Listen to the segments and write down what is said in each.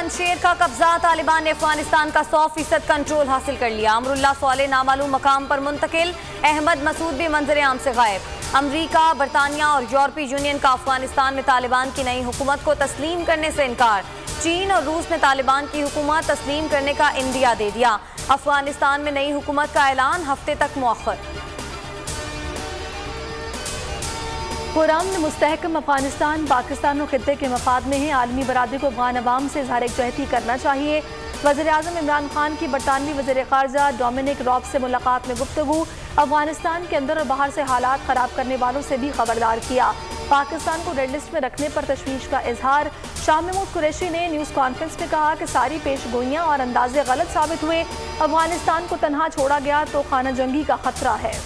पंजशेर का कब्जा, तालिबान ने अफगानिस्तान का 100% कंट्रोल हासिल कर लिया। अमरुल्लाह सोले नामालूम मकाम पर मुंतकिल, अहमद मसूद भी मंजर आम से गायब। अमरीका, बरतानिया और यूरोपीय यूनियन का अफगानिस्तान में तालिबान की नई हुकूमत को तस्लीम करने से इनकार। चीन और रूस ने तालिबान की हुकूमत तस्लीम करने का इंदिया दे दिया। अफगानिस्तान में नई हुकूमत का ऐलान हफ्ते तक मुअख्खर। पुरअमन मुस्तहकम अफगानिस्तान पाकिस्तान और खित्ते के मफाद में है। आलमी बरादरी को अफगान अवाम से इज़हार यकजहती करना चाहिए। वज़ीर-ए-आज़म इमरान खान की बरतानवी वज़ीर ख़ारजा डोमिनिक रॉब से मुलाकात में गुफ्तगू। अफगानिस्तान के अंदर और बाहर से हालात ख़राब करने वालों से भी खबरदार किया। पाकिस्तान को रेड लिस्ट में रखने पर तशवीश का इजहार। शाह महमूद कुरैशी ने न्यूज़ कॉन्फ्रेंस में कहा कि सारी पेशगोइयाँ और अंदाजे गलत साबित हुए। अफगानिस्तान को तनहा छोड़ा गया तो खाना जंगी का खतरा है।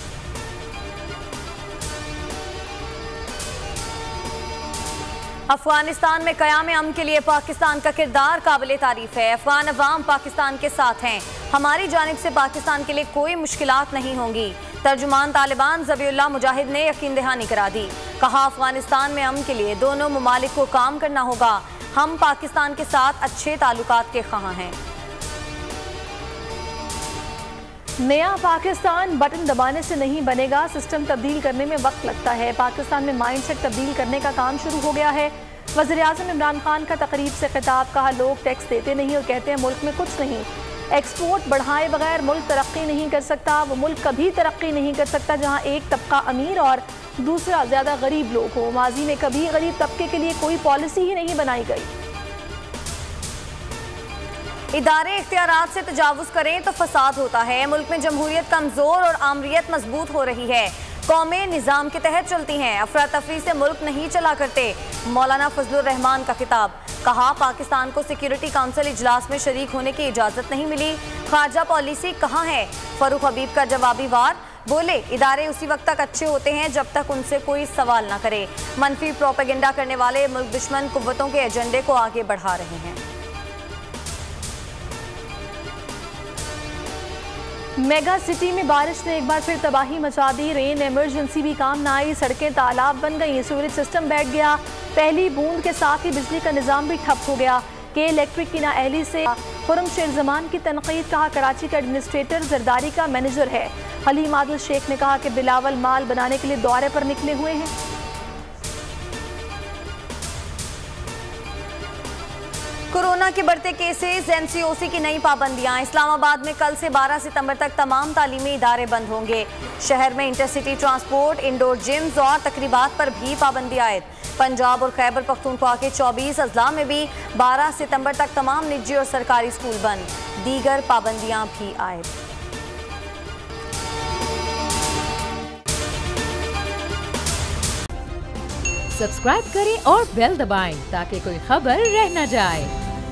अफगानिस्तान में क़याम अमन के लिए पाकिस्तान का किरदार काबिल तारीफ है। अफगान अवाम पाकिस्तान के साथ हैं। हमारी जानिब से पाकिस्तान के लिए कोई मुश्किलात नहीं होंगी। तर्जुमान तालिबान ज़बीउल्लाह मुजाहिद ने यकीन दहानी करा दी। कहा, अफगानिस्तान में अमन के लिए दोनों ममालिक को काम करना होगा। हम पाकिस्तान के साथ अच्छे ताल्लुकात के ख़्वाह हैं। नया पाकिस्तान बटन दबाने से नहीं बनेगा, सिस्टम तब्दील करने में वक्त लगता है। पाकिस्तान में माइंडसेट तब्दील करने का काम शुरू हो गया है। वज़ीर-ए-आज़म इमरान खान का तकरीब से खिताब। कहा, लोग टैक्स देते नहीं और कहते हैं मुल्क में कुछ नहीं। एक्सपोर्ट बढ़ाए बगैर मुल्क तरक्की नहीं कर सकता। वो मुल्क कभी तरक्की नहीं कर सकता जहाँ एक तबका अमीर और दूसरा ज़्यादा गरीब लोग हो। माजी में कभी गरीब तबके के लिए कोई पॉलिसी ही नहीं बनाई गई। इदारे इख्तियारात से तजावुज़ करें तो फसाद होता है। मुल्क में जमहूरियत कमज़ोर और आमरीत मजबूत हो रही है। कौमें निज़ाम के तहत चलती हैं, अफरा तफरी से मुल्क नहीं चला करते। मौलाना फजलुर रहमान का खिताब। कहा, पाकिस्तान को सिक्योरिटी काउंसिल इजलास में शरीक होने की इजाज़त नहीं मिली। खारजा पॉलिसी कहाँ है? फरूख हबीब का जवाबी वार। बोले, इदारे उसी वक्त तक अच्छे होते हैं जब तक उनसे कोई सवाल ना करे। मनफी प्रोपेगेंडा करने वाले मुल्क दुश्मन कुव्वतों के एजेंडे को आगे बढ़ा रहे हैं। मेगा सिटी में बारिश ने एक बार फिर तबाही मचा दी। रेन इमरजेंसी भी काम ना आई, सड़कें तालाब बन गई, सीवरेज सिस्टम बैठ गया। पहली बूंद के साथ ही बिजली का निज़ाम भी ठप हो गया। के इलेक्ट्रिक की नाअहली से खुर्रमशेर जमान की तनकीद। कहा, कराची का एडमिनिस्ट्रेटर जरदारी का मैनेजर है। हलीम आदिल शेख ने कहा कि बिलावल माल बनाने के लिए दौरे पर निकले हुए हैं। कोरोना के बढ़ते केसेस, एनसीओसी की नई पाबंदियां। इस्लामाबाद में कल से 12 सितंबर तक तमाम तालीमी इदारे बंद होंगे। शहर में इंटरसिटी ट्रांसपोर्ट, इंडोर जिम्स और तकरीबात पर भी पाबंदी आयद। पंजाब और खैबर पख्तूनख्वा के 24 अजला में भी 12 सितंबर तक तमाम निजी और सरकारी स्कूल बंद। दीगर पाबंदियां भी आयद। सब्सक्राइब करें और बेल दबाएं ताकि कोई खबर रह न जाए।